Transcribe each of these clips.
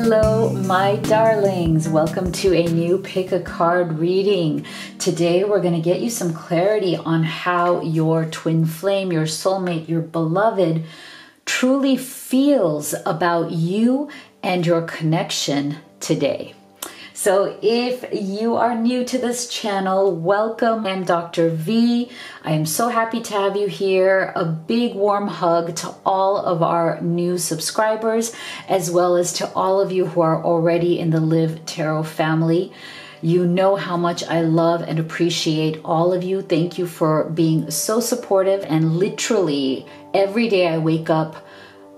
Hello, my darlings. Welcome to a new pick a card reading. Today, we're going to get you some clarity on how your twin flame, your soulmate, your beloved truly feels about you and your connection today. So if you are new to this channel, welcome. I'm Dr. V. I am so happy to have you here. A big warm hug to all of our new subscribers, as well as to all of you who are already in the Live Tarot family. You know how much I love and appreciate all of you. Thank you for being so supportive. And literally every day I wake up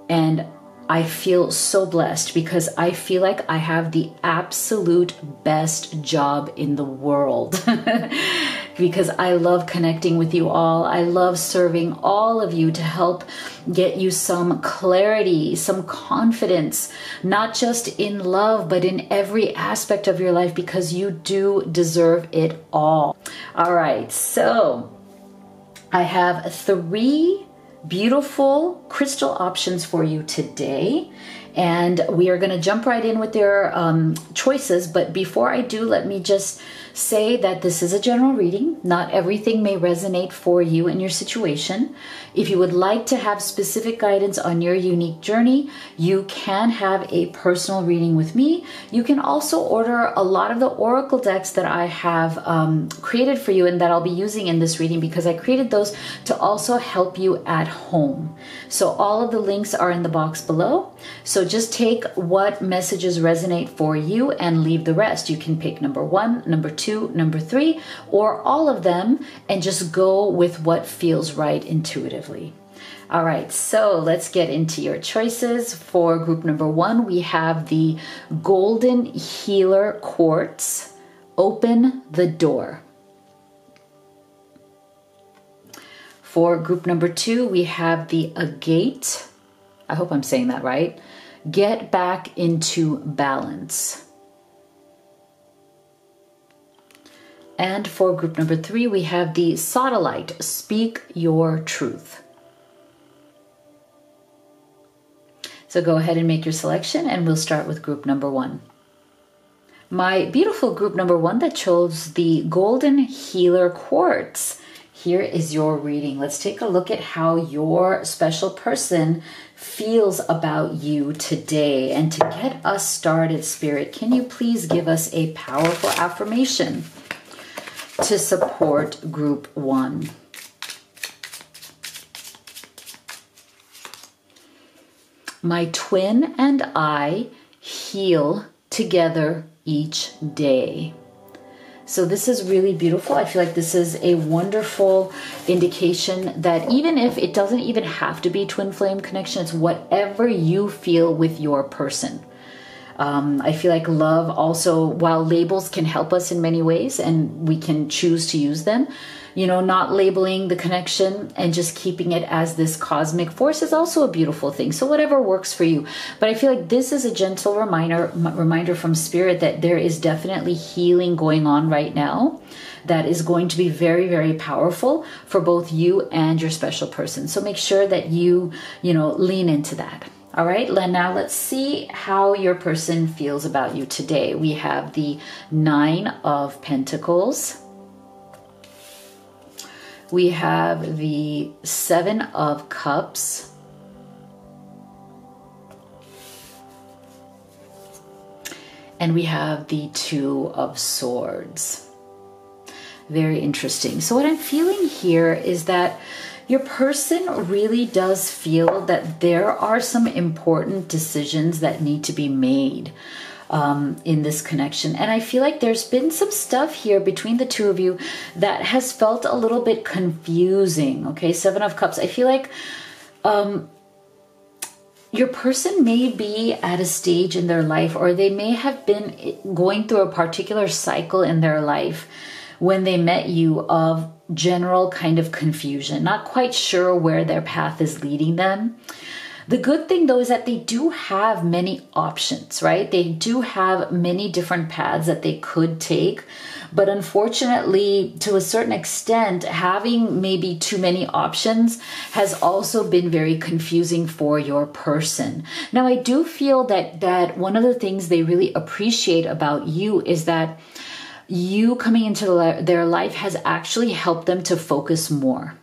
and I feel so blessed because I feel like I have the absolute best job in the world because I love connecting with you all. I love serving all of you to help get you some clarity, some confidence, not just in love, but in every aspect of your life because you do deserve it all. All right, so I have 3 beautiful crystal options for you today, and we are going to jump right in with their choices. But before I do, let me just say that this is a general reading. Not everything may resonate for you in your situation. If you would like to have specific guidance on your unique journey, you can have a personal reading with me. You can also order a lot of the oracle decks that I have created for you and that I'll be using in this reading because I created those to also help you at home. So all of the links are in the box below. So just take what messages resonate for you and leave the rest. You can pick number 1, number 2, number 3, or all of them and just go with what feels right intuitively. All right, so let's get into your choices. For group number 1, we have the Golden Healer Quartz, Open the Door. For group number 2, we have the Agate. I hope I'm saying that right. Get back into balance. And for group number 3, we have the Sodalite. Speak your truth. So go ahead and make your selection, and we'll start with group number 1. My beautiful group number 1 that chose the Golden Healer Quartz. Here is your reading. Let's take a look at how your special person feels about you today. And to get us started, Spirit, can you please give us a powerful affirmation to support group 1? My twin and I heal together each day. So this is really beautiful. I feel like this is a wonderful indication that even if it doesn't even have to be twin flame connection, it's whatever you feel with your person. I feel like love also, while labels can help us in many ways and we can choose to use them, you know, not labeling the connection and just keeping it as this cosmic force is also a beautiful thing. So whatever works for you. But I feel like this is a gentle reminder from Spirit that there is definitely healing going on right now that is going to be very, very powerful for both you and your special person. So make sure that you lean into that. All right, now let's see how your person feels about you today. We have the 9 of Pentacles. We have the 7 of Cups. And we have the 2 of Swords. Very interesting. So what I'm feeling here is that your person really does feel that there are some important decisions that need to be made in this connection. And I feel like there's been some stuff here between the two of you that has felt a little bit confusing. Okay, 7 of Cups. I feel like your person may be at a stage in their life, or they may have been going through a particular cycle in their life when they met you of general kind of confusion, not quite sure where their path is leading them. The good thing though is that they do have many options, right? They do have many different paths that they could take. But unfortunately, to a certain extent, having maybe too many options has also been very confusing for your person. Now, I do feel that one of the things they really appreciate about you is that you coming into their life has actually helped them to focus more.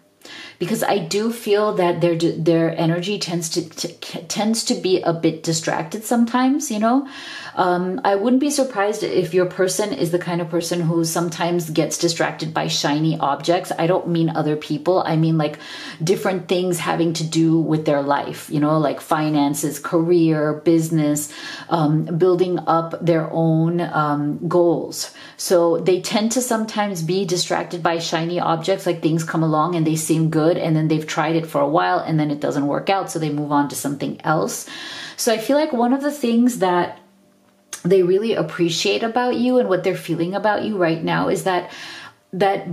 Because I do feel that their energy tends to be a bit distracted sometimes, you know. I wouldn't be surprised if your person is the kind of person who sometimes gets distracted by shiny objects. I don't mean other people. I mean like different things having to do with their life, you know, like finances, career, business, building up their own goals. So they tend to sometimes be distracted by shiny objects, like things come along and they seem good, and then they've tried it for a while and then it doesn't work out, so they move on to something else. So I feel like one of the things that they really appreciate about you and what they're feeling about you right now is that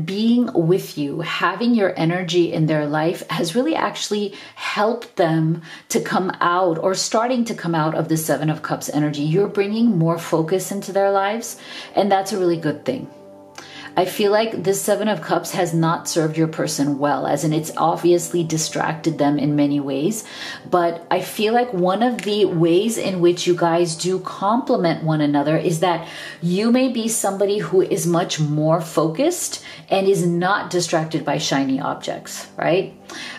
being with you, having your energy in their life has really actually helped them to come out, or starting to come out of the Seven of Cups energy. You're bringing more focus into their lives, and that's a really good thing. I feel like this Seven of Cups has not served your person well, as in it's obviously distracted them in many ways. But I feel like one of the ways in which you guys do complement one another is that you may be somebody who is much more focused and is not distracted by shiny objects, right?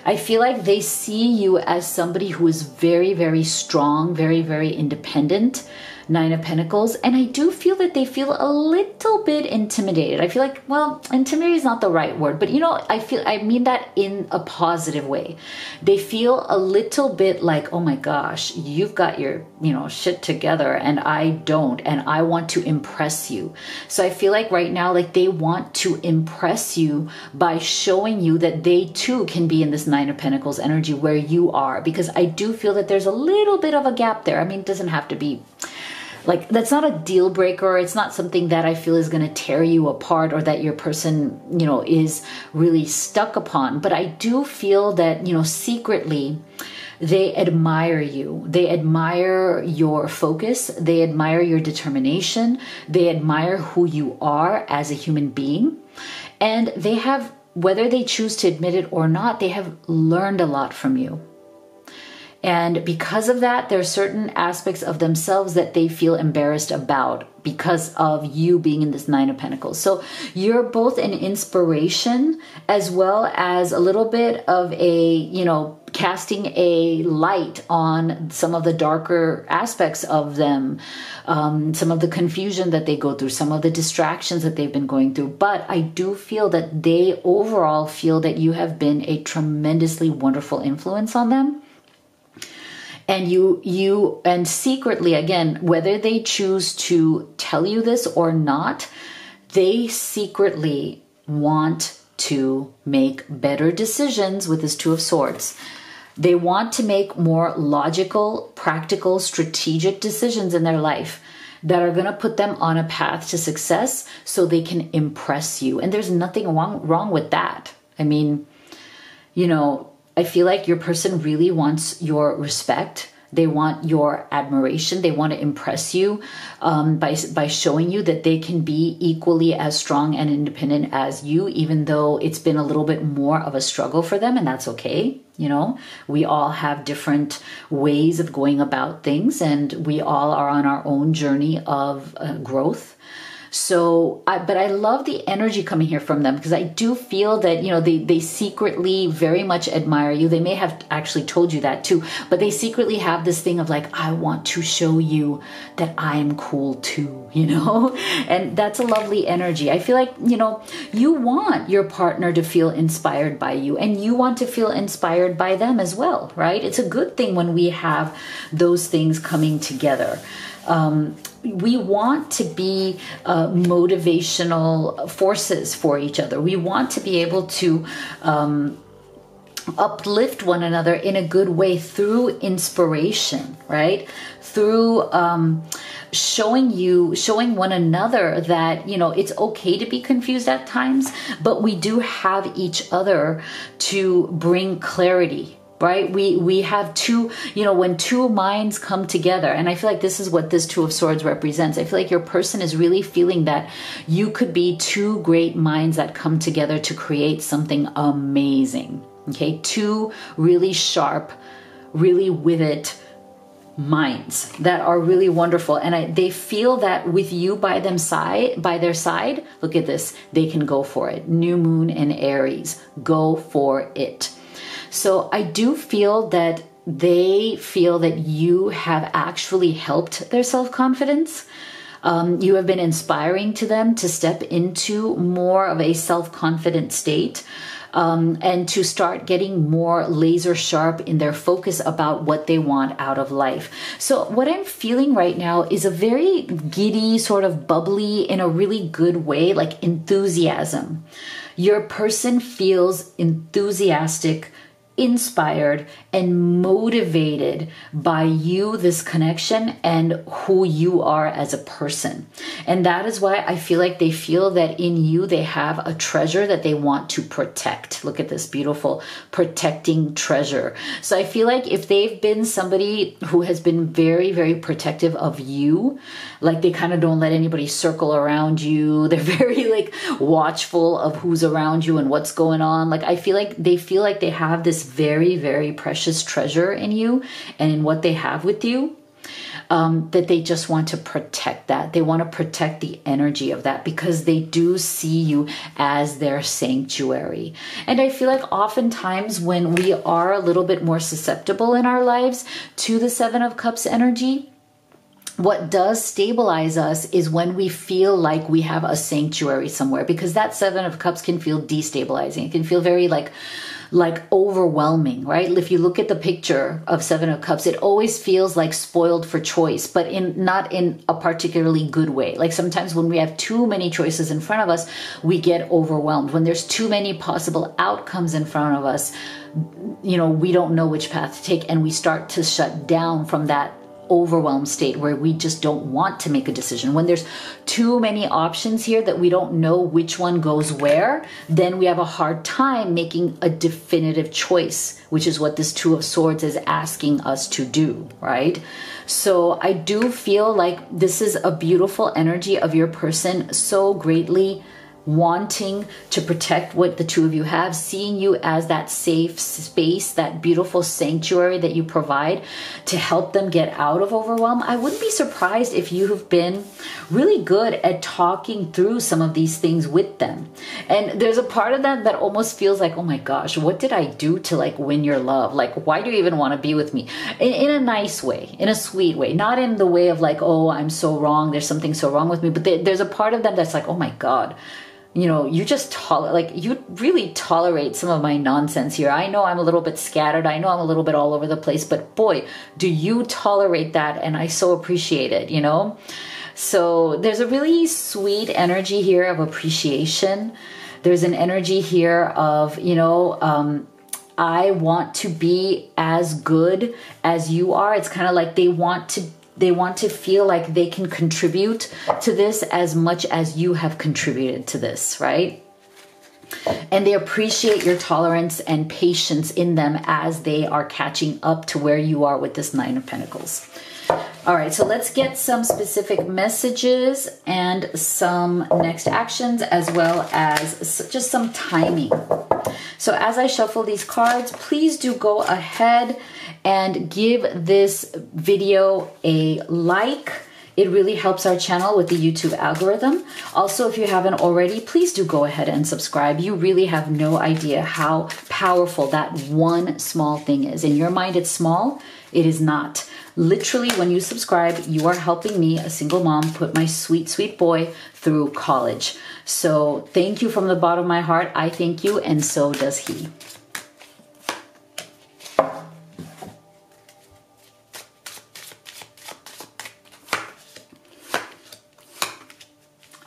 I feel like they see you as somebody who is very, very strong, very, very independent. Nine of Pentacles. And I do feel that they feel a little bit intimidated. I feel like, well, intimidated is not the right word, but you know, I mean that in a positive way. They feel a little bit like, oh my gosh, you've got your, you know, shit together and I don't, and I want to impress you. So I feel like right now, like they want to impress you by showing you that they too can be in this Nine of Pentacles energy where you are, because I do feel that there's a little bit of a gap there. I mean, it doesn't have to be like, that's not a deal breaker. It's not something that I feel is going to tear you apart or that your person, you know, is really stuck upon. But I do feel that, you know, secretly they admire you. They admire your focus. They admire your determination. They admire who you are as a human being. And they have, whether they choose to admit it or not, they have learned a lot from you. And because of that, there are certain aspects of themselves that they feel embarrassed about because of you being in this Nine of Pentacles. So you're both an inspiration as well as a little bit of a, you know, casting a light on some of the darker aspects of them, some of the confusion that they go through, some of the distractions that they've been going through. But I do feel that they overall feel that you have been a tremendously wonderful influence on them. And and secretly, again, whether they choose to tell you this or not, they secretly want to make better decisions with this Two of Swords. They want to make more logical, practical, strategic decisions in their life that are going to put them on a path to success so they can impress you. And there's nothing wrong with that. I mean, you know, I feel like your person really wants your respect. They want your admiration. They want to impress you by showing you that they can be equally as strong and independent as you, even though it's been a little bit more of a struggle for them, and that's okay. You know, we all have different ways of going about things, and we all are on our own journey of growth. So, but I love the energy coming here from them, because I do feel that, you know, they secretly very much admire you. They may have actually told you that too, but they secretly have this thing of like, I want to show you that I am cool too, you know, and that's a lovely energy. I feel like, you know, you want your partner to feel inspired by you, and you want to feel inspired by them as well, right? It's a good thing when we have those things coming together. We want to be motivational forces for each other. We want to be able to uplift one another in a good way through inspiration, right? Through showing one another that, you know, it's okay to be confused at times, but we do have each other to bring clarity right? We have two, when two minds come together, and I feel like this is what this Two of Swords represents. I feel like your person is really feeling that you could be two great minds that come together to create something amazing. Okay, two really sharp, really with it minds that are really wonderful, and they feel that with you by their side. Look at this, they can go for it. New moon in Aries, go for it. So I do feel that they feel that you have actually helped their self-confidence. You have been inspiring to them to step into more of a self-confident state. And to start getting more laser sharp in their focus about what they want out of life. So what I'm feeling right now is a very giddy, sort of bubbly, in a really good way, like enthusiasm. Your person feels enthusiastic, inspired, and motivated by you, this connection, and who you are as a person. And that is why I feel like they feel that in you they have a treasure that they want to protect. Look at this beautiful protecting treasure. So I feel like if they've been somebody who has been very, very protective of you, like they kind of don't let anybody circle around you, they're very like watchful of who's around you and what's going on. Like I feel like they have this very, very precious treasure in you and in what they have with you, that they just want to protect that. They want to protect the energy of that because they do see you as their sanctuary. And I feel like oftentimes when we are a little bit more susceptible in our lives to the Seven of Cups energy, what does stabilize us is when we feel like we have a sanctuary somewhere, because that Seven of Cups can feel destabilizing. It can feel very like overwhelming, right? If you look at the picture of Seven of Cups, it always feels like spoiled for choice, but not in a particularly good way. Like sometimes when we have too many choices in front of us, we get overwhelmed. When there's too many possible outcomes in front of us, we don't know which path to take, and we start to shut down from that overwhelmed state where we just don't want to make a decision. When there's too many options here that we don't know which one goes where, then we have a hard time making a definitive choice, which is what this Two of Swords is asking us to do, right? So I do feel like this is a beautiful energy of your person so greatly wanting to protect what the two of you have, seeing you as that safe space, that beautiful sanctuary that you provide to help them get out of overwhelm. I wouldn't be surprised if you have been really good at talking through some of these things with them. And there's a part of that that almost feels like, oh my gosh, what did I do to like win your love? Like, why do you even want to be with me? In a nice way, in a sweet way, not in the way of like, oh, I'm so wrong, there's something so wrong with me. But there's a part of them that's like, oh my God, you just you really tolerate some of my nonsense here. I know I'm a little bit scattered. I know I'm a little bit all over the place, but boy, do you tolerate that. And I so appreciate it, So there's a really sweet energy here of appreciation. There's an energy here of, I want to be as good as you are. It's kind of like they want to feel like they can contribute to this as much as you have contributed to this, right? And they appreciate your tolerance and patience in them as they are catching up to where you are with this Nine of Pentacles. All right, so let's get some specific messages and some next actions, as well as just some timing. So as I shuffle these cards, please do go ahead and give this video a like. It really helps our channel with the YouTube algorithm. Also, if you haven't already, please do go ahead and subscribe. You really have no idea how powerful that one small thing is. In your mind, it's small. It is not. Literally, when you subscribe, you are helping me, a single mom, put my sweet, sweet boy through college. So thank you from the bottom of my heart. I thank you, and so does he.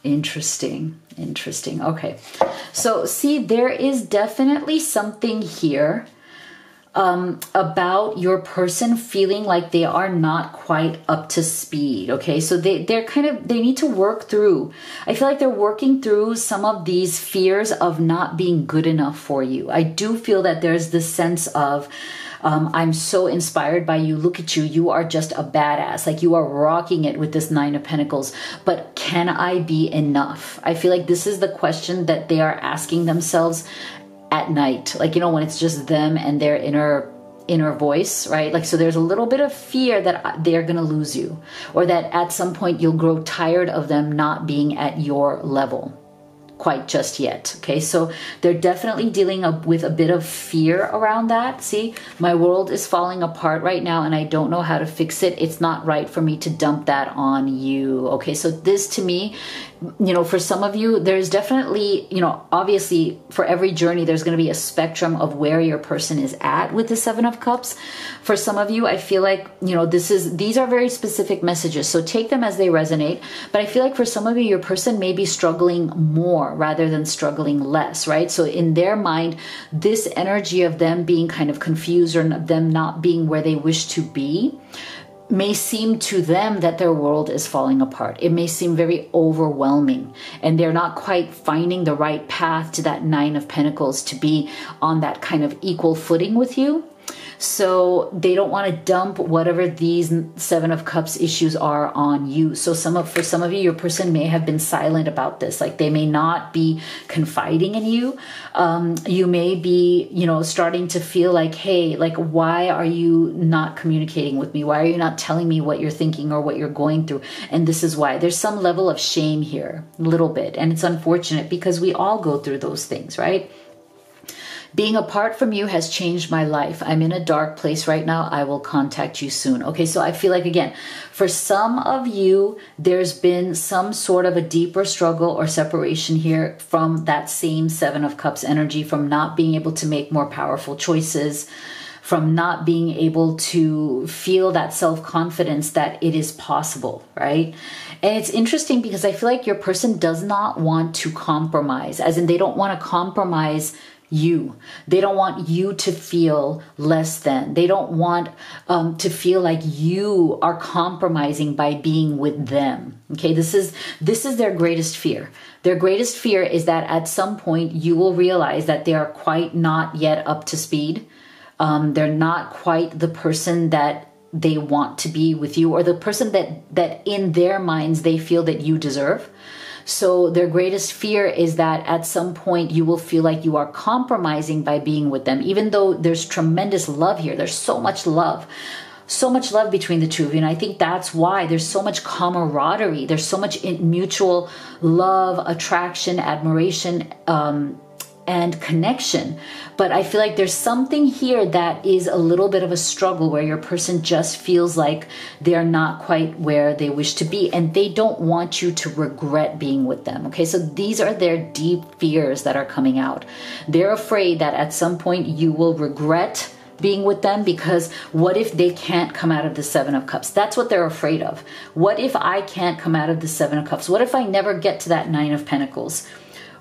Interesting. Okay. So see, there is definitely something here about your person feeling like they are not quite up to speed. Okay. So they need to work through. I feel like they're working through some of these fears of not being good enough for you. I do feel that there's this sense of, I'm so inspired by you. Look at you. You are just a badass. Like, you are rocking it with this Nine of Pentacles. But can I be enough? I feel like this is the question that they are asking themselves at night. Like, you know, when it's just them and their inner voice, right? Like, so there's a little bit of fear that they're going to lose you, or that at some point you'll grow tired of them not being at your level quite just yet. Okay, so they're definitely dealing with a bit of fear around that. See, my world is falling apart right now and I don't know how to fix it. It's not right for me to dump that on you. Okay, so this, to me, you know, for some of you, there's definitely, you know, obviously for every journey, there's going to be a spectrum of where your person is at with the Seven of Cups. For some of you, I feel like, you know, these are very specific messages, so take them as they resonate. But I feel like for some of you, your person may be struggling more rather than struggling less, right? So in their mind, this energy of them being kind of confused or them not being where they wish to be may seem to them that their world is falling apart. It may seem very overwhelming and they're not quite finding the right path to that Nine of Pentacles to be on that kind of equal footing with you. So they don't want to dump whatever these Seven of Cups issues are on you. So for some of you, your person may have been silent about this. Like, they may not be confiding in you. You may be, you know, starting to feel like, hey, like, why are you not communicating with me? Why are you not telling me what you're thinking or what you're going through? And this is why. There's some level of shame here, a little bit. And it's unfortunate because we all go through those things, right? Being apart from you has changed my life. I'm in a dark place right now. I will contact you soon. Okay, so I feel like, again, for some of you, there's been some sort of a deeper struggle or separation here from that same Seven of Cups energy, from not being able to make more powerful choices, from not being able to feel that self-confidence that it is possible, right? And it's interesting because I feel like your person does not want to compromise, as in they don't want to compromise you. They don't want you to feel less than. They don't want to feel like you are compromising by being with them. Okay, this is their greatest fear. Their greatest fear is that at some point you will realize that they are quite not yet up to speed. They're not quite the person that they want to be with you, or the person that in their minds they feel that you deserve. So their greatest fear is that at some point you will feel like you are compromising by being with them, even though there's tremendous love here. There's so much love between the two of you. And I think that's why there's so much camaraderie. There's so much mutual love, attraction, admiration, and connection. But I feel like there's something here that is a little bit of a struggle, where your person just feels like they're not quite where they wish to be, and they don't want you to regret being with them. Okay, so these are their deep fears that are coming out. They're afraid that at some point you will regret being with them, because what if they can't come out of the Seven of Cups? That's what they're afraid of. What if I can't come out of the Seven of Cups? What if I never get to that Nine of Pentacles?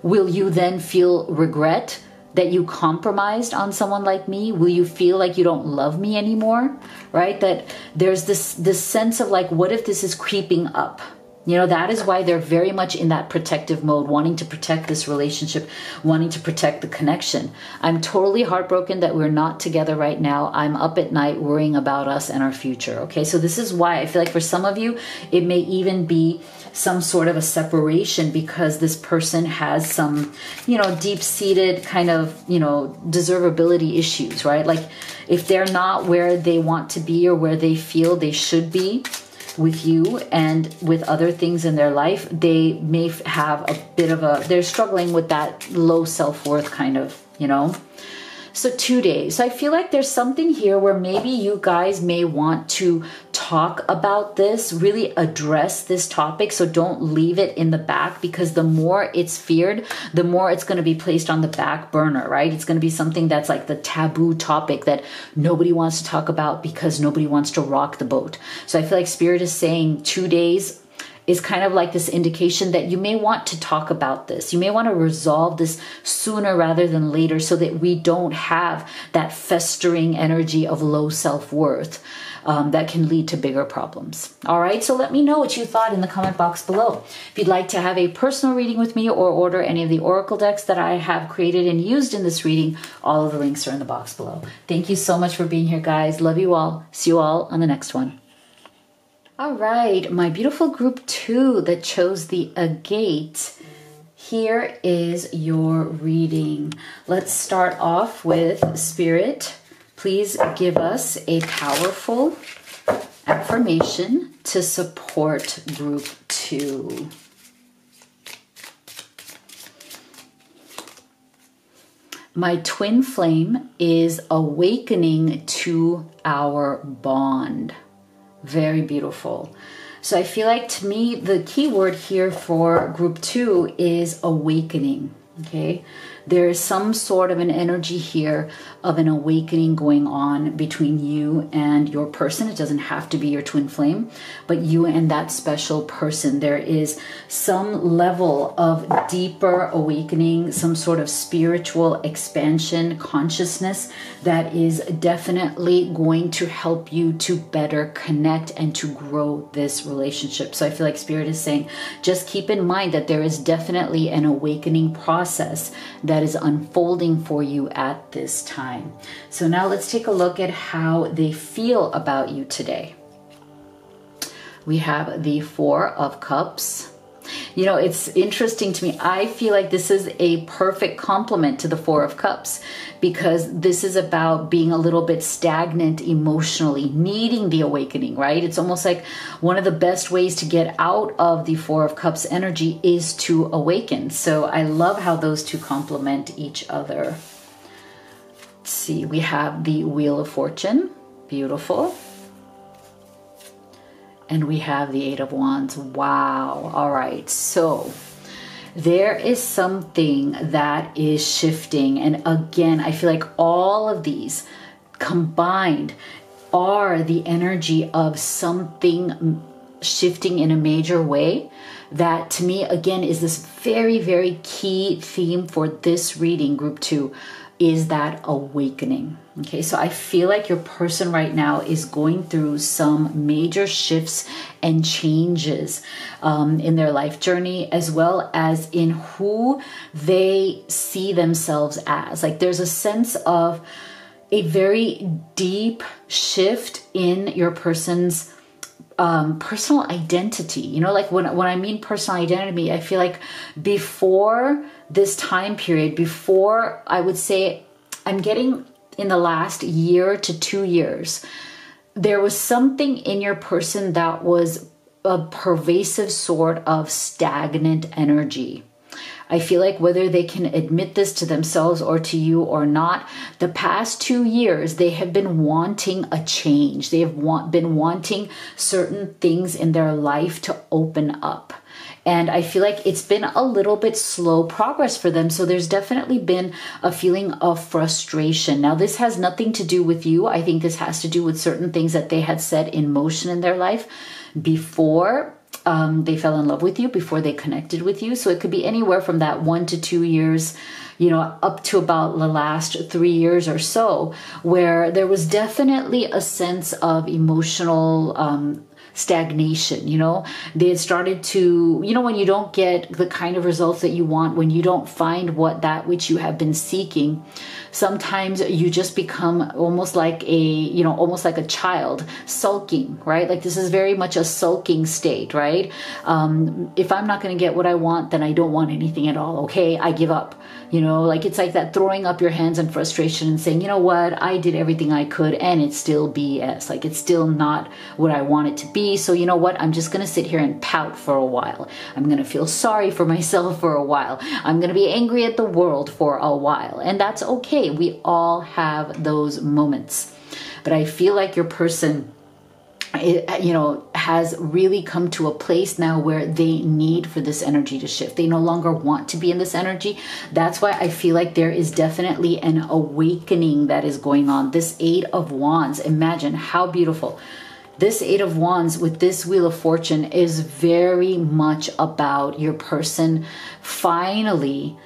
Will you then feel regret that you compromised on someone like me? Will you feel like you don't love me anymore? Right? That there's this sense of like, what if this is creeping up? You know, that is why they're very much in that protective mode, wanting to protect this relationship, wanting to protect the connection. I'm totally heartbroken that we're not together right now. I'm up at night worrying about us and our future. Okay, so this is why I feel like for some of you, it may even be some sort of a separation, because this person has some, you know, deep-seated kind of, you know, deservability issues, right? Like, if they're not where they want to be or where they feel they should be with you and with other things in their life, they may have a bit of they're struggling with that low self-worth kind of, you know. So 2 days. So I feel like there's something here where maybe you guys may want to talk about this, really address this topic. So don't leave it in the back, because the more it's feared, the more it's going to be placed on the back burner, right? It's going to be something that's like the taboo topic that nobody wants to talk about because nobody wants to rock the boat. So I feel like Spirit is saying 2 days is kind of like this indication that you may want to talk about this. You may want to resolve this sooner rather than later, so that we don't have that festering energy of low self-worth. that can lead to bigger problems. All right, so let me know what you thought in the comment box below. If you'd like to have a personal reading with me or order any of the oracle decks that I have created and used in this reading, all of the links are in the box below. Thank you so much for being here, guys. Love you all. See you all on the next one. All right, my beautiful group 2 that chose the agate. Here is your reading. Let's start off with Spirit. Please give us a powerful affirmation to support group 2. My twin flame is awakening to our bond. Very beautiful. So I feel like, to me, the key word here for group 2 is awakening. Okay, there is some sort of an energy here of an awakening going on between you and your person. It doesn't have to be your twin flame, but you and that special person. There is some level of deeper awakening, some sort of spiritual expansion, consciousness that is definitely going to help you to better connect and to grow this relationship. So I feel like Spirit is saying, just keep in mind that there is definitely an awakening process that is unfolding for you at this time. So now let's take a look at how they feel about you today. We have the 4 of Cups. You know, it's interesting to me. I feel like this is a perfect complement to the 4 of Cups, because this is about being a little bit stagnant emotionally, needing the awakening, right? It's almost like one of the best ways to get out of the 4 of Cups energy is to awaken. So I love how those two complement each other. Let's see, we have the Wheel of Fortune. Beautiful. And we have the 8 of Wands. Wow. All right. So there is something that is shifting. And again, I feel like all of these combined are the energy of something shifting in a major way. That, to me, again, is this very, very key theme for this reading, group 2, is that awakening. Okay, so I feel like your person right now is going through some major shifts and changes in their life journey, as well as in who they see themselves as. Like, there's a sense of a very deep shift in your person's personal identity. You know, like when I mean personal identity, I feel like before this time period, before, I would say, I'm getting in the last year to 2 years, there was something in your person that was a pervasive sort of stagnant energy. I feel like whether they can admit this to themselves or to you or not, the past 2 years, they have been wanting a change. They have been wanting certain things in their life to open up. And I feel like it's been a little bit slow progress for them. So there's definitely been a feeling of frustration. Now, this has nothing to do with you. I think this has to do with certain things that they had set in motion in their life before they fell in love with you, before they connected with you. So it could be anywhere from that 1 to 2 years, you know, up to about the last 3 years or so, where there was definitely a sense of emotional stagnation. You know, they had started to, you know, when you don't get the kind of results that you want, when you don't find that which you have been seeking, sometimes you just become almost like almost like a child sulking, right? Like, this is very much a sulking state, right? If I'm not going to get what I want, then I don't want anything at all. Okay, I give up. You know, like, it's like that throwing up your hands in frustration and saying, you know what, I did everything I could and it's still BS. Like, it's still not what I want it to be. So you know what, I'm just going to sit here and pout for a while. I'm going to feel sorry for myself for a while. I'm going to be angry at the world for a while. And that's okay. We all have those moments. But I feel like your person, you know, has really come to a place now where they need for this energy to shift. They no longer want to be in this energy. That's why I feel like there is definitely an awakening that is going on. This 8 of Wands, imagine how beautiful. This 8 of Wands with this Wheel of Fortune is very much about your person finally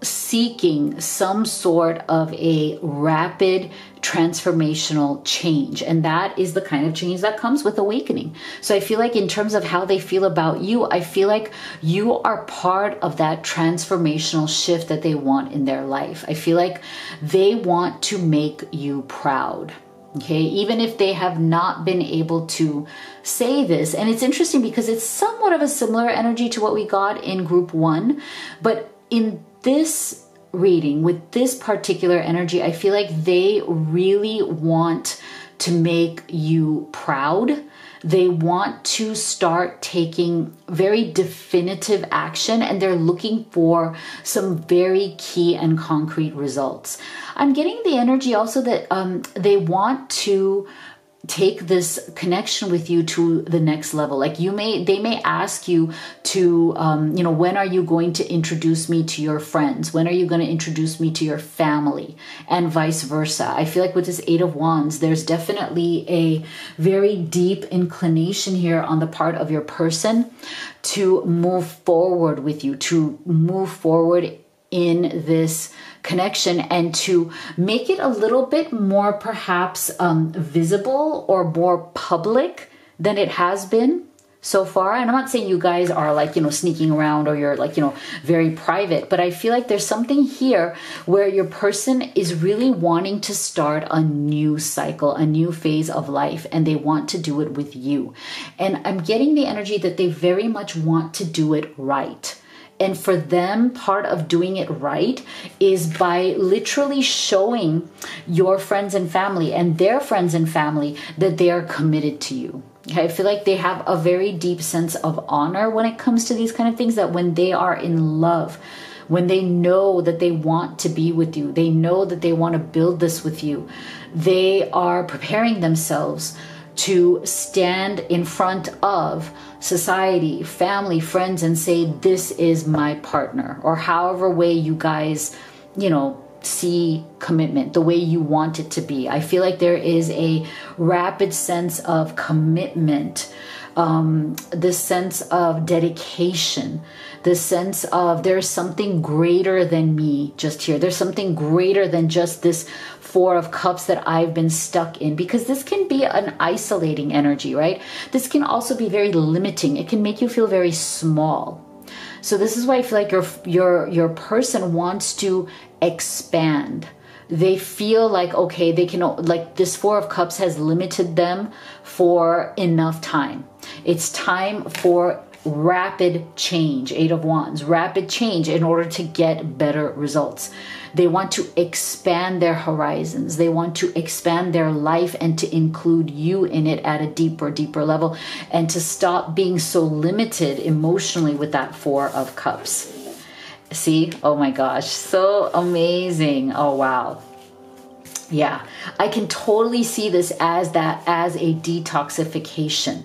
seeking some sort of a rapid transformational change. And that is the kind of change that comes with awakening. So I feel like in terms of how they feel about you, I feel like you are part of that transformational shift that they want in their life. I feel like they want to make you proud. Okay, even if they have not been able to say this. And it's interesting because it's somewhat of a similar energy to what we got in group 1. But in this reading, with this particular energy, I feel like they really want to make you proud. They want to start taking very definitive action, and they're looking for some very key and concrete results. I'm getting the energy also that they want to take this connection with you to the next level. Like they may ask you to, when are you going to introduce me to your friends? When are you going to introduce me to your family? And vice versa. I feel like with this 8 of Wands, there's definitely a very deep inclination here on the part of your person to move forward with you, to move forward in this connection and to make it a little bit more perhaps visible or more public than it has been so far. And I'm not saying you guys are like, sneaking around or you're like, very private, but I feel like there's something here where your person is really wanting to start a new cycle, a new phase of life, and they want to do it with you. And I'm getting the energy that they very much want to do it right. And for them, part of doing it right is by literally showing your friends and family and their friends and family that they are committed to you. Okay? I feel like they have a very deep sense of honor when it comes to these kind of things, that when they are in love, when they know that they want to be with you, they know that they want to build this with you, they are preparing themselves to stand in front of society, family, friends, and say, this is my partner, or however way you guys, see commitment, the way you want it to be. I feel like there is a rapid sense of commitment, this sense of dedication, this sense of there's something greater than me just here. There's something greater than just this 4 of Cups that I've been stuck in, because this can be an isolating energy, right? This can also be very limiting. It can make you feel very small. So this is why I feel like your person wants to expand. They feel like, okay, they can, like this 4 of Cups has limited them for enough time. It's time for rapid change, 8 of Wands, rapid change in order to get better results. They want to expand their horizons. They want to expand their life and to include you in it at a deeper level, and to stop being so limited emotionally with that 4 of Cups. See? Oh my gosh, so amazing. Oh wow. Yeah, I can totally see this as a detoxification.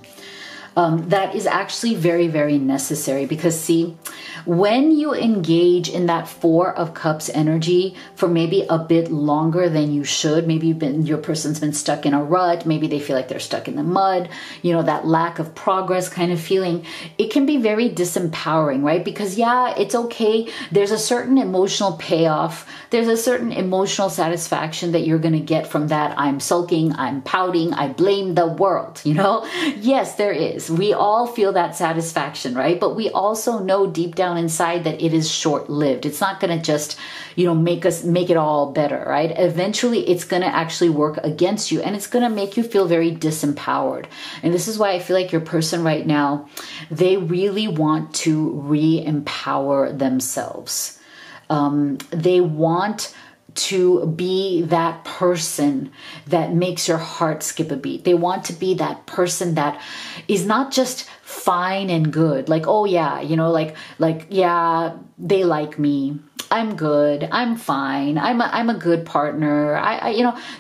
That is actually very, very necessary, because see, when you engage in that 4 of Cups energy for maybe a bit longer than you should, maybe your person's been stuck in a rut, maybe they feel like they're stuck in the mud, that lack of progress kind of feeling, it can be very disempowering, right? Because yeah, it's okay. There's a certain emotional payoff. There's a certain emotional satisfaction that you're going to get from that. I'm sulking, I'm pouting, I blame the world, Yes, there is. We all feel that satisfaction, right? But we also know deep down inside that it is short-lived. It's not going to just, make it all better, right? Eventually, it's going to actually work against you, and it's going to make you feel very disempowered. And this is why I feel like your person right now, they really want to re-empower themselves. They want to be that person that makes your heart skip a beat. They want to be that person that is not just fine and good. Like, oh yeah, yeah, they like me. I'm good. I'm fine. I'm a good partner.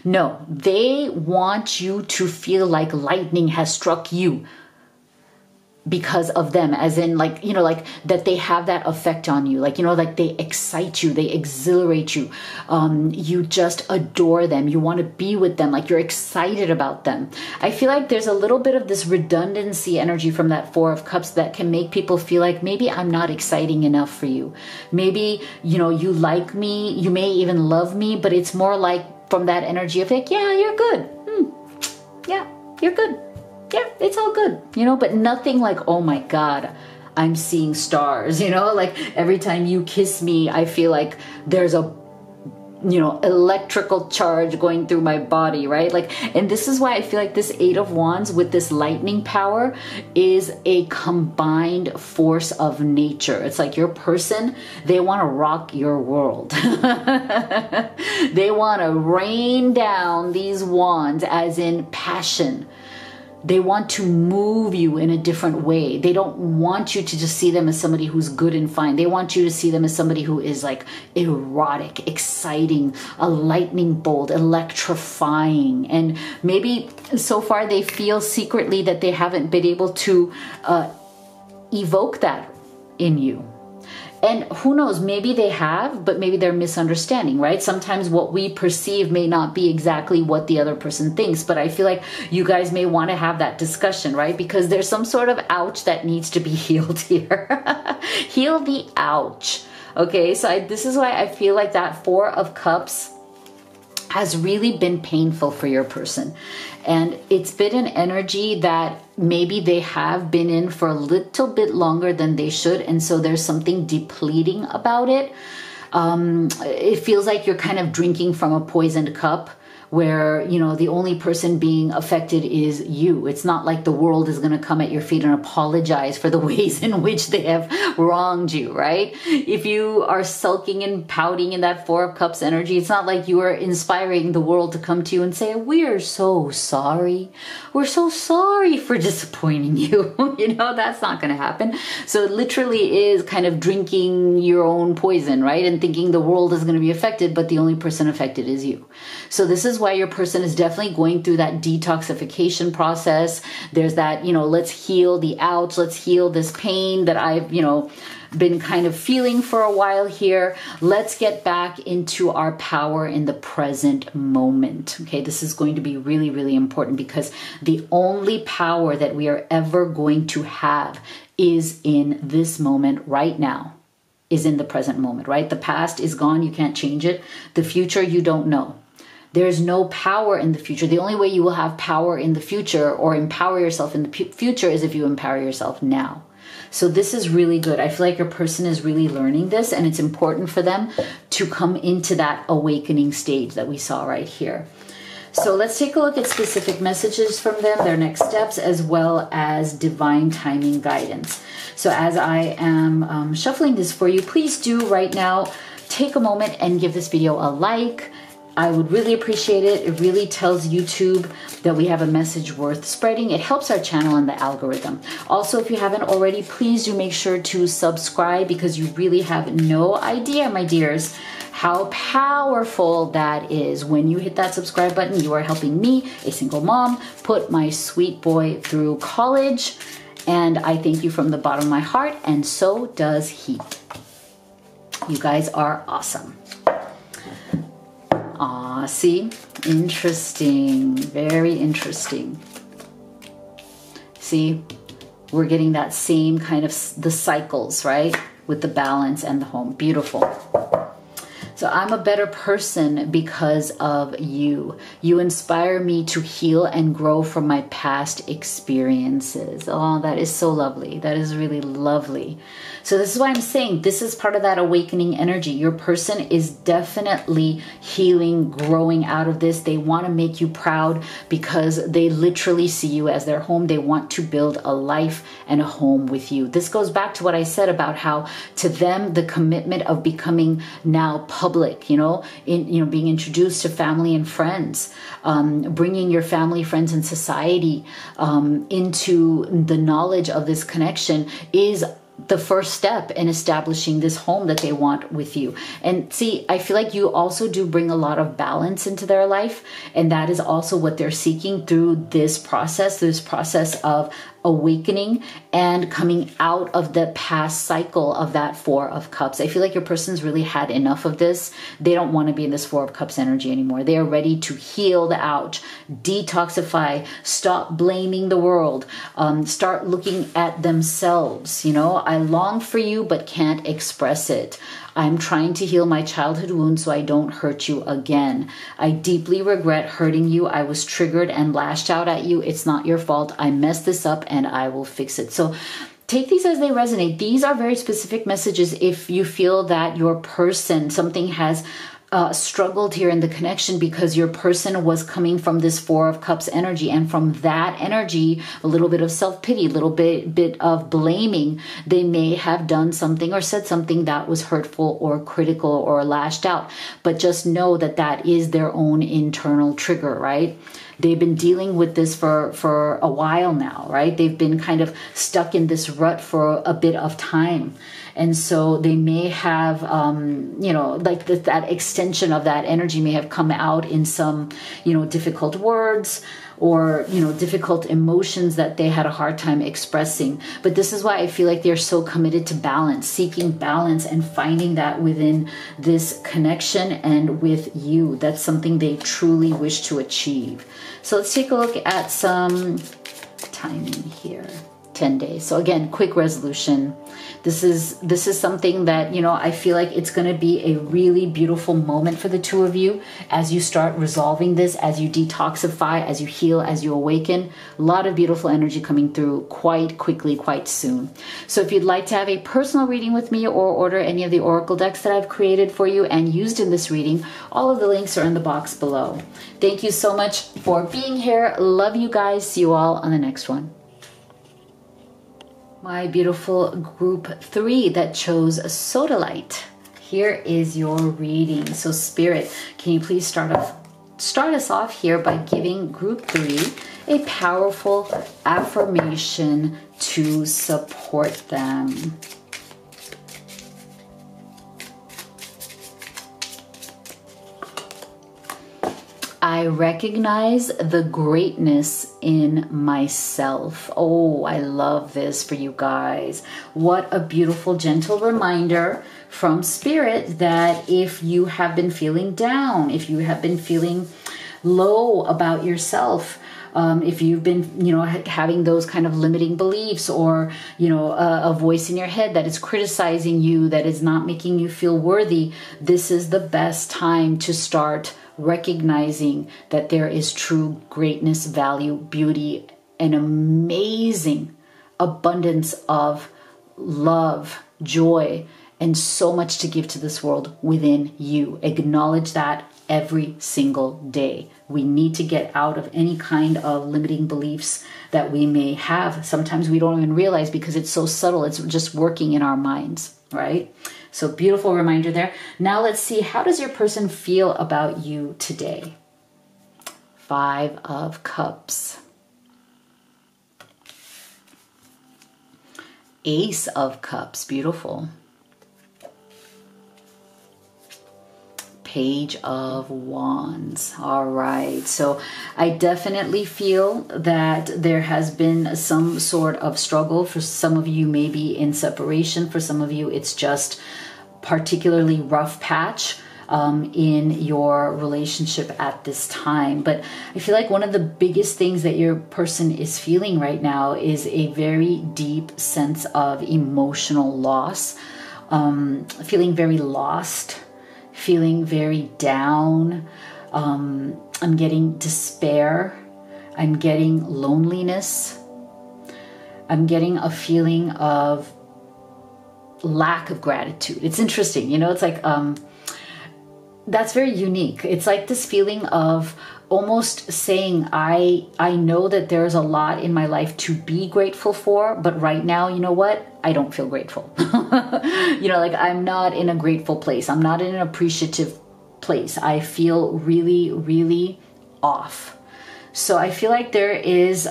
No, they want you to feel like lightning has struck you. because of them, as in like, you know, like that they have that effect on you, like, you know, like they excite you, they exhilarate you, you just adore them, you want to be with them, like you're excited about them. I feel like there's a little bit of this redundancy energy from that Four of Cups that can make people feel like maybe I'm not exciting enough for you, maybe, you know, you like me, you may even love me, but it's more like from that energy of like, yeah, you're good, yeah, you're good, yeah, it's all good, you know, but nothing like, oh my God, I'm seeing stars, you know, like every time you kiss me, I feel like there's a, you know, electrical charge going through my body, right? Like, and this is why I feel like this Eight of Wands with this lightning power is a combined force of nature. It's like your person, they want to rock your world. They want to rain down these wands as in passion. They want to move you in a different way. They don't want you to just see them as somebody who's good and fine. They want you to see them as somebody who is like erotic, exciting, a lightning bolt, electrifying. And maybe so far they feel secretly that they haven't been able to evoke that in you. And who knows, maybe they have, but maybe they're misunderstanding, right? Sometimes what we perceive may not be exactly what the other person thinks, but I feel like you guys may want to have that discussion, right? Because there's some sort of ouch that needs to be healed here. Heal the ouch. Okay, so this is why I feel like that Four of Cups has really been painful for your person. And it's been an energy that maybe they have been in for a little bit longer than they should. And so there's something depleting about it. It feels like you're kind of drinking from a poisoned cup, where, you know, the only person being affected is you. It's not like the world is going to come at your feet and apologize for the ways in which they have wronged you, right? If you are sulking and pouting in that Four of Cups energy, it's not like you are inspiring the world to come to you and say, we're so sorry. We're so sorry for disappointing you. You know, that's not going to happen. So it literally is kind of drinking your own poison, right? And thinking the world is going to be affected, but the only person affected is you. So this is why your person is definitely going through that detoxification process. There's that, you know, let's heal the ouch, let's heal this pain that I've, you know, been kind of feeling for a while here. Let's get back into our power in the present moment. Okay, this is going to be really, really important, because the only power that we are ever going to have is in this moment right now, is in the present moment, right? The past is gone, you can't change it. The future, you don't know. There's no power in the future. The only way you will have power in the future or empower yourself in the future is if you empower yourself now. So this is really good. I feel like your person is really learning this, and it's important for them to come into that awakening stage that we saw right here. So let's take a look at specific messages from them, their next steps, as well as divine timing guidance. So as I am shuffling this for you, please do right now take a moment and give this video a like. I would really appreciate it. It really tells YouTube that we have a message worth spreading. It helps our channel and the algorithm. Also, if you haven't already, please do make sure to subscribe, because you really have no idea, my dears, how powerful that is. When you hit that subscribe button, you are helping me, a single mom, put my sweet boy through college. And I thank you from the bottom of my heart, and so does he. You guys are awesome. Ah, see? Interesting. Very interesting. See? We're getting that same kind of the cycles, right? With the balance and the home. Beautiful. So I'm a better person because of you. You inspire me to heal and grow from my past experiences. Oh, that is so lovely. That is really lovely. So this is why I'm saying this is part of that awakening energy. Your person is definitely healing, growing out of this. They want to make you proud because they literally see you as their home. They want to build a life and a home with you. This goes back to what I said about how to them the commitment of becoming now public, being introduced to family and friends, bringing your family, friends, and society into the knowledge of this connection is the first step in establishing this home that they want with you. And see, I feel like you also do bring a lot of balance into their life. And that is also what they're seeking through this process of awakening and coming out of the past cycle of that Four of Cups. I feel like your person's really had enough of this. They don't want to be in this Four of Cups energy anymore. They are ready to heal the ouch, detoxify, stop blaming the world, start looking at themselves. You know, I long for you but can't express it. I'm trying to heal my childhood wounds so I don't hurt you again. I deeply regret hurting you. I was triggered and lashed out at you. It's not your fault. I messed this up and I will fix it. So take these as they resonate. These are very specific messages if you feel that your person, something has struggled here in the connection because your person was coming from this Four of Cups energy, and from that energy, a little bit of self-pity, a little bit of blaming. They may have done something or said something that was hurtful or critical or lashed out, but just know that that is their own internal trigger, right? They've been dealing with this for a while now, right? They've been kind of stuck in this rut for a bit of time. And so they may have, like that extension of that energy may have come out in some, difficult words or, difficult emotions that they had a hard time expressing. But this is why I feel like they're so committed to balance, seeking balance and finding that within this connection and with you. That's something they truly wish to achieve. So let's take a look at some timing here. 10 days. So again, quick resolution. This is something that, I feel like it's going to be a really beautiful moment for the two of you as you start resolving this, as you detoxify, as you heal, as you awaken. A lot of beautiful energy coming through quite quickly, quite soon. So if you'd like to have a personal reading with me or order any of the oracle decks that I've created for you and used in this reading, all of the links are in the box below. Thank you so much for being here. Love you guys. See you all on the next one. My beautiful group 3 that chose Sodalite. Here is your reading. So Spirit, can you please start us off here by giving group 3 a powerful affirmation to support them. I recognize the greatness in myself. Oh, I love this for you guys. What a beautiful, gentle reminder from Spirit that if you have been feeling down, if you have been feeling low about yourself, if you've been, having those kind of limiting beliefs or, a voice in your head that is criticizing you, that is not making you feel worthy, this is the best time to start recognizing that there is true greatness, value, beauty, and amazing abundance of love, joy, and so much to give to this world within you. Acknowledge that every single day. We need to get out of any kind of limiting beliefs that we may have. Sometimes we don't even realize because it's so subtle. It's just working in our minds, right? So beautiful reminder there. Now let's see, how does your person feel about you today? 5 of Cups. Ace of Cups, beautiful. Page of Wands. All right. So I definitely feel that there has been some sort of struggle. For some of you, maybe in separation. For some of you, it's just particularly rough patch in your relationship at this time. But I feel like one of the biggest things that your person is feeling right now is a very deep sense of emotional loss, feeling very lost, feeling very down. I'm getting despair. I'm getting loneliness. I'm getting a feeling of lack of gratitude. It's interesting, it's like, that's very unique. It's like this feeling of almost saying, I know that there's a lot in my life to be grateful for, but right now, you know what? I don't feel grateful. Like I'm not in a grateful place. I'm not in an appreciative place. I feel really, really off. So I feel like there is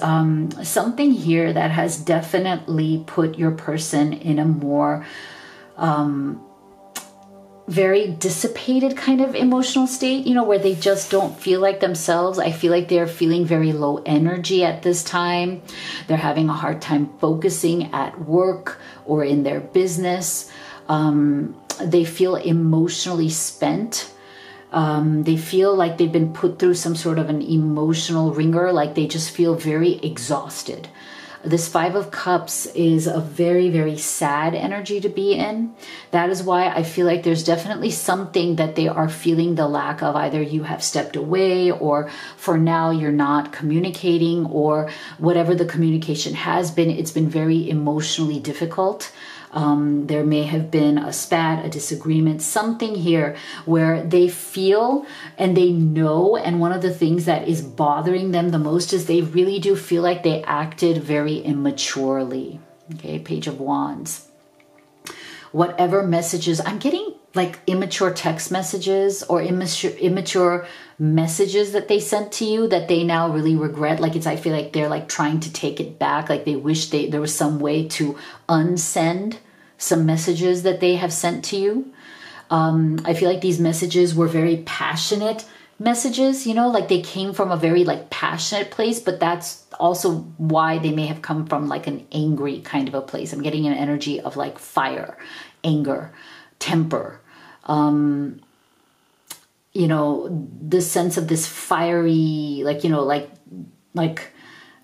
something here that has definitely put your person in a more very dissipated kind of emotional state, you know, where they just don't feel like themselves. I feel like they're feeling very low energy at this time. They're having a hard time focusing at work or in their business. They feel emotionally spent. They feel like they've been put through some sort of an emotional ringer, like they just feel very exhausted. This Five of Cups is a very, very sad energy to be in. That is why I feel like there's definitely something that they are feeling the lack of. Either you have stepped away, or for now you're not communicating, or whatever the communication has been, it's been very emotionally difficult. There may have been a spat, a disagreement, something here where they feel and they know. And one of the things that is bothering them the most is they really do feel like they acted very immaturely. Okay, Page of Wands. Whatever messages, I'm getting like immature text messages or immature messages that they sent to you that they now really regret. Like I feel like they're like trying to take it back. Like they wish there was some way to unsend some messages that they have sent to you. I feel like these messages were very passionate messages, you know, like they came from a very like passionate place, but that's also why they may have come from like an angry kind of a place. I'm getting an energy of like fire, anger, temper, you know, the sense of this fiery, like, you know, like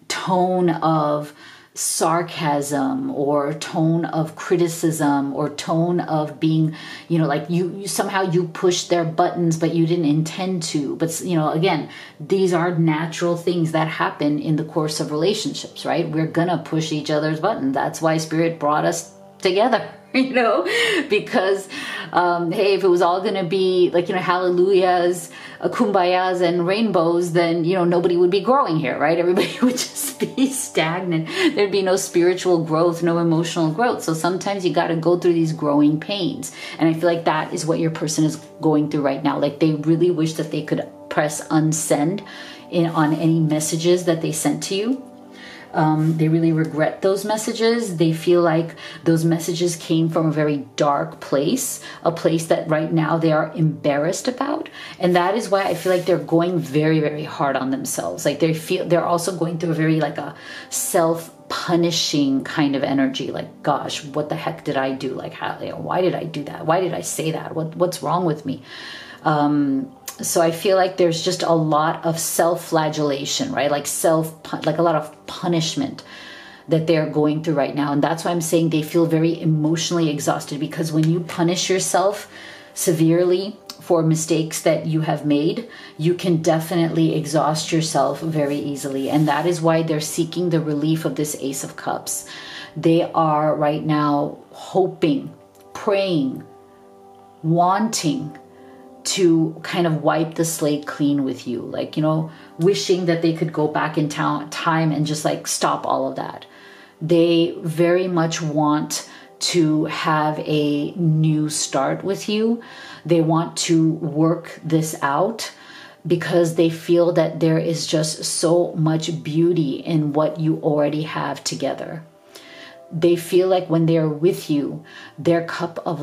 tone of sarcasm or tone of criticism or tone of being, you know, like you somehow you pushed their buttons, but you didn't intend to. But, you know, again, these are natural things that happen in the course of relationships, right? We're going to push each other's buttons. That's why Spirit brought us together, you know, because, hey, if it was all going to be like, you know, hallelujahs, kumbayas and rainbows, then, you know, nobody would be growing here, right? Everybody would just be stagnant. There'd be no spiritual growth, no emotional growth. So sometimes you got to go through these growing pains. And I feel like that is what your person is going through right now. Like they really wish that they could press unsend on any messages that they sent to you. They really regret those messages. They feel like those messages came from a very dark place, a place that right now they are embarrassed about. And that is why I feel like they're going very, very hard on themselves. Like they're also going through a very like a self-punishing kind of energy. Like, gosh, what the heck did I do? Like, how, you know, why did I do that? Why did I say that? What's wrong with me? So I feel like there's just a lot of self-flagellation, right? Like like a lot of punishment that they're going through right now. And that's why I'm saying they feel very emotionally exhausted, because when you punish yourself severely for mistakes that you have made, you can definitely exhaust yourself very easily. And that is why they're seeking the relief of this Ace of Cups. They are right now hoping, praying, wanting to kind of wipe the slate clean with you. Like, you know, wishing that they could go back in time and just like stop all of that. They very much want to have a new start with you. They want to work this out because they feel that there is just so much beauty in what you already have together. They feel like when they're with you, their cup of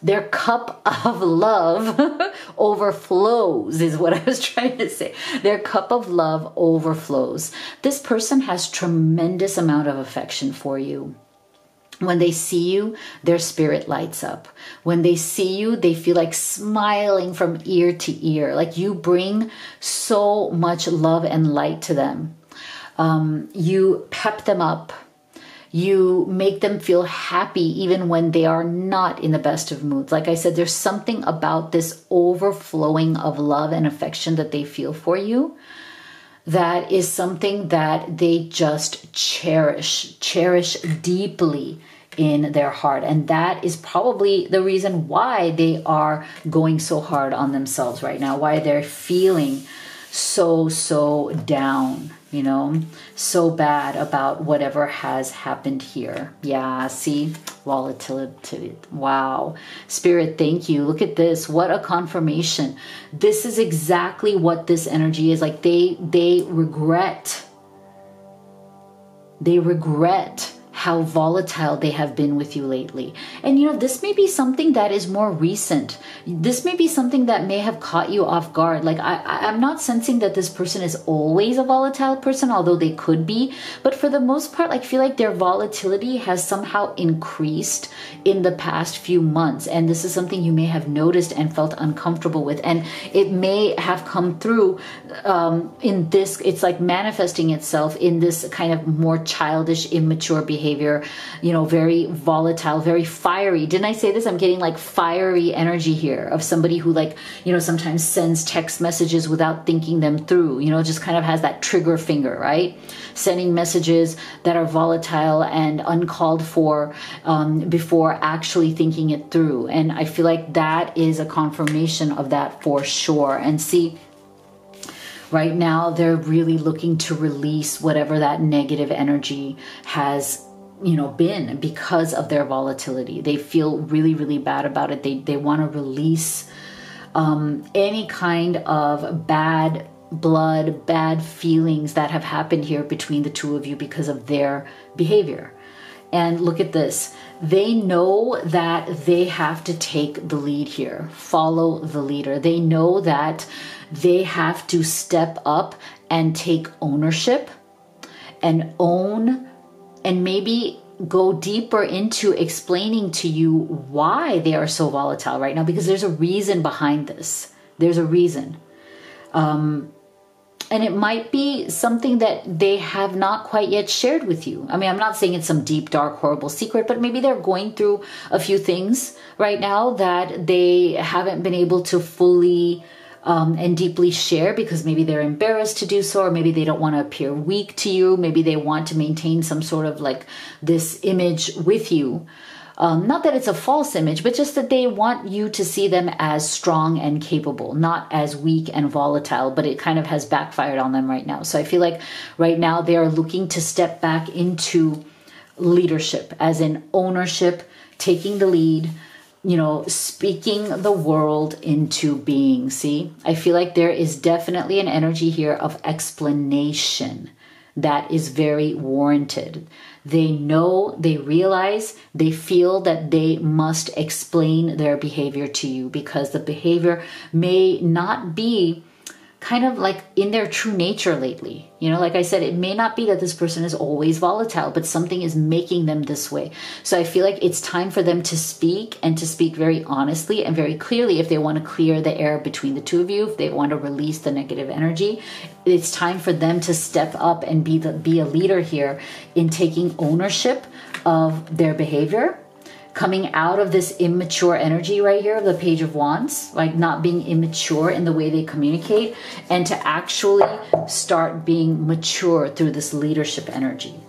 their cup of love overflows is what I was trying to say. Their cup of love overflows. This person has tremendous amount of affection for you. When they see you, their spirit lights up. When they see you, they feel like smiling from ear to ear. Like you bring so much love and light to them. You pep them up. You make them feel happy even when they are not in the best of moods. Like I said, there's something about this overflowing of love and affection that they feel for you that is something that they just cherish deeply in their heart. And that is probably the reason why they are going so hard on themselves right now, why they're feeling so down. you know, so bad about whatever has happened here. Yeah, see, volatility. Wow. Spirit, thank you. Look at this. What a confirmation. This is exactly what this energy is. Like they regret. They regret how volatile they have been with you lately. And you know, this may be something that is more recent. This may be something that may have caught you off guard. Like I'm not sensing that this person is always a volatile person, although they could be. But for the most part, I feel like their volatility has somehow increased in the past few months. And this is something you may have noticed and felt uncomfortable with. And it may have come through in this, it's like manifesting itself in this kind of more childish, immature behavior, you know, very volatile, very fiery. Didn't I say this? I'm getting like fiery energy here of somebody who, like, you know, sometimes sends text messages without thinking them through, you know, just kind of has that trigger finger, right? Sending messages that are volatile and uncalled for before actually thinking it through. And I feel like that is a confirmation of that for sure. And see, right now, they're really looking to release whatever that negative energy has, you know, been because of their volatility. They feel really, really bad about it. They want to release any kind of bad blood, bad feelings that have happened here between the two of you because of their behavior. And look at this. They know that they have to take the lead here, follow the leader. They know that they have to step up and take ownership and own, and maybe go deeper into explaining to you why they are so volatile right now, because there's a reason behind this. There's a reason. And it might be something that they have not quite yet shared with you. I mean, I'm not saying it's some deep, dark, horrible secret, but maybe they're going through a few things right now that they haven't been able to fully and deeply share because maybe they're embarrassed to do so, or maybe they don't want to appear weak to you. Maybe they want to maintain some sort of like this image with you. Not that it's a false image, but just that they want you to see them as strong and capable, not as weak and volatile, but it kind of has backfired on them right now. So I feel like right now they are looking to step back into leadership, as in ownership, taking the lead, you know, speaking the world into being. See, I feel like there is definitely an energy here of explanation that is very warranted. They know, they realize, they feel that they must explain their behavior to you because the behavior may not be kind of like in their true nature lately. You know, like I said, it may not be that this person is always volatile, but something is making them this way. So I feel like it's time for them to speak, and to speak very honestly and very clearly if they want to clear the air between the two of you, if they want to release the negative energy. It's time for them to step up and be a leader here in taking ownership of their behavior, coming out of this immature energy right here of the Page of Wands, like not being immature in the way they communicate, and to actually start being mature through this leadership energy.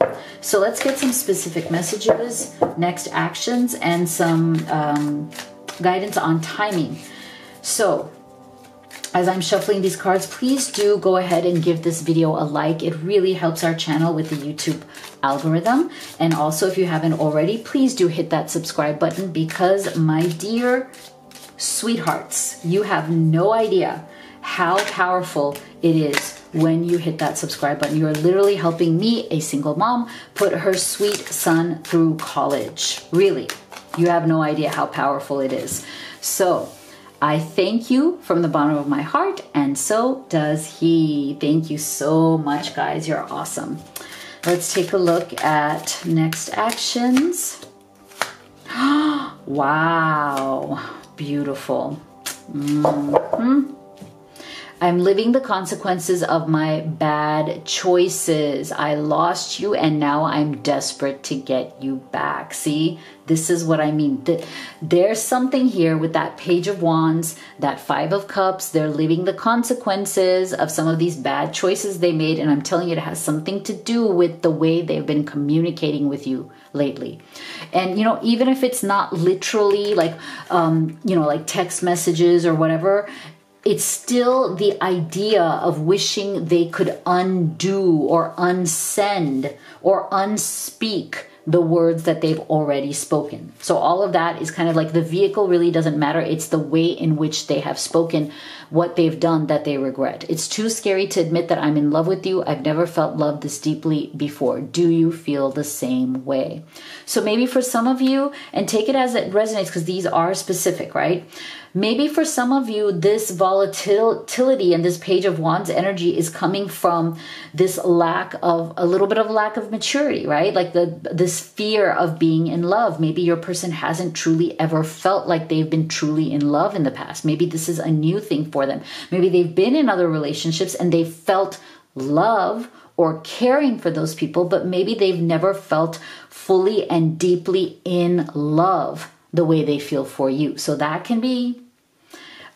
So let's get some specific messages, next actions, and some guidance on timing. So as I'm shuffling these cards, please do go ahead and give this video a like. It really helps our channel with the YouTube algorithm. And also, if you haven't already, please do hit that subscribe button, because my dear sweethearts, you have no idea how powerful it is when you hit that subscribe button. You are literally helping me, a single mom, put her sweet son through college. Really, you have no idea how powerful it is. So I thank you from the bottom of my heart, and so does he. Thank you so much, guys. You're awesome. Let's take a look at next actions. Wow, beautiful. I'm living the consequences of my bad choices. I lost you, and now I'm desperate to get you back. See, this is what I mean. There's something here with that Page of Wands, that Five of Cups. They're living the consequences of some of these bad choices they made. And I'm telling you, it has something to do with the way they've been communicating with you lately. And, you know, even if it's not literally like, you know, like text messages or whatever, it's still the idea of wishing they could undo or unsend or unspeak the words that they've already spoken. So all of that is kind of like the vehicle really doesn't matter. It's the way in which they have spoken what they've done that they regret. It's too scary to admit that I'm in love with you. I've never felt love this deeply before. Do you feel the same way? So maybe for some of you, and take it as it resonates because these are specific, right? Maybe for some of you, this volatility and this Page of Wands energy is coming from this a little bit of lack of maturity, right? Like this fear of being in love. Maybe your person hasn't truly ever felt like they've been truly in love in the past. Maybe this is a new thing for them. Maybe they've been in other relationships and they felt love or caring for those people, but maybe they've never felt fully and deeply in love the way they feel for you. So that can be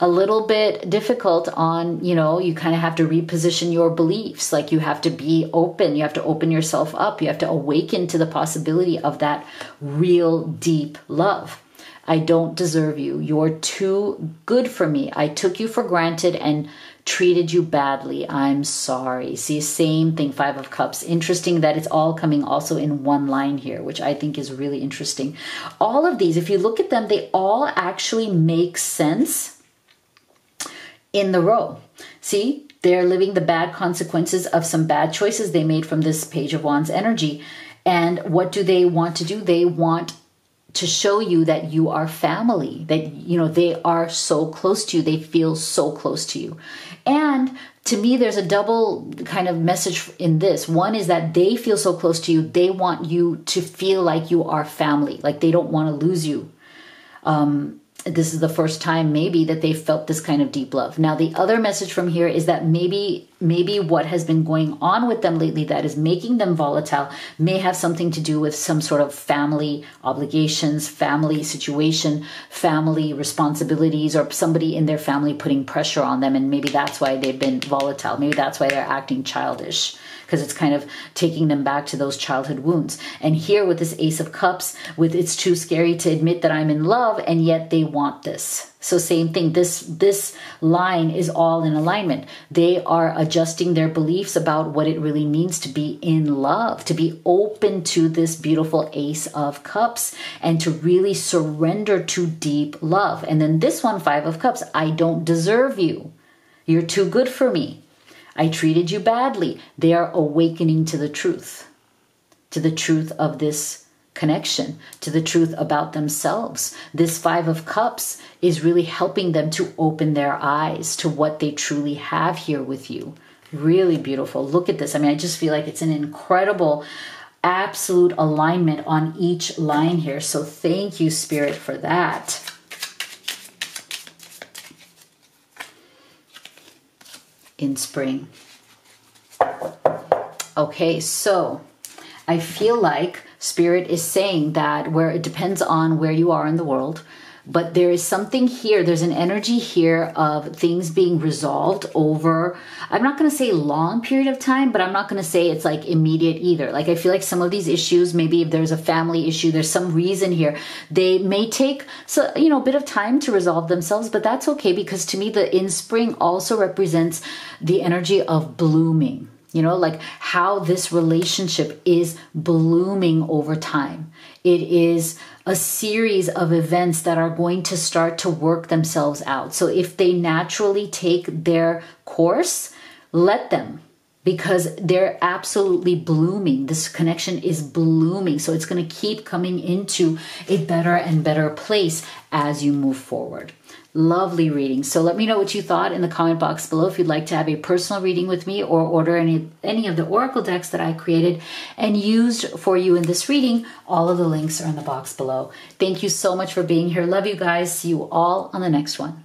a little bit difficult on, you kind of have to reposition your beliefs. Like you have to be open. You have to open yourself up. You have to awaken to the possibility of that real deep love. I don't deserve you. You're too good for me. I took you for granted and treated you badly. I'm sorry. See, same thing, Five of Cups. Interesting that it's all coming also in one line here, which I think is really interesting. All of these, if you look at them, they all actually make sense in the row. See, they're living the bad consequences of some bad choices they made from this Page of Wands energy. And what do they want to do? They want to show you that you are family, that, they are so close to you. They feel so close to you. And to me, there's a double kind of message in this. One is that they feel so close to you. They want you to feel like you are family, like they don't want to lose you. This is the first time maybe that they felt this kind of deep love. Now, the other message from here is that maybe what has been going on with them lately that is making them volatile may have something to do with some sort of family obligations, family situation, family responsibilities, or somebody in their family putting pressure on them. And maybe that's why they've been volatile. Maybe that's why they're acting childish, because it's kind of taking them back to those childhood wounds. And here with this Ace of Cups, with it's too scary to admit that I'm in love, and yet they want this. So same thing, this line is all in alignment. They are adjusting their beliefs about what it really means to be in love, to be open to this beautiful Ace of Cups, and to really surrender to deep love. And then this one, Five of Cups, I don't deserve you. You're too good for me. I treated you badly. They are awakening to the truth of this connection, to the truth about themselves. This Five of Cups is really helping them to open their eyes to what they truly have here with you. Really beautiful. Look at this. I mean, I just feel like it's an incredible, absolute alignment on each line here. So thank you, Spirit, for that. In spring. Okay, so I feel like Spirit is saying that where it depends on where you are in the world, but there is something here, there's an energy here of things being resolved over, I'm not going to say long period of time, but I'm not going to say it's like immediate either. Like I feel like some of these issues, maybe if there's a family issue, there's some reason here, they may take a bit of time to resolve themselves, but that's okay, because to me the in spring also represents the energy of blooming. Like how this relationship is blooming over time. It is a series of events that are going to start to work themselves out. So if they naturally take their course, let them, because they're absolutely blooming. This connection is blooming. So it's going to keep coming into a better and better place as you move forward. Lovely reading. So let me know what you thought in the comment box below. If you'd like to have a personal reading with me or order any of the oracle decks that I created and used for you in this reading, all of the links are in the box below. Thank you so much for being here. Love you guys. See you all on the next one.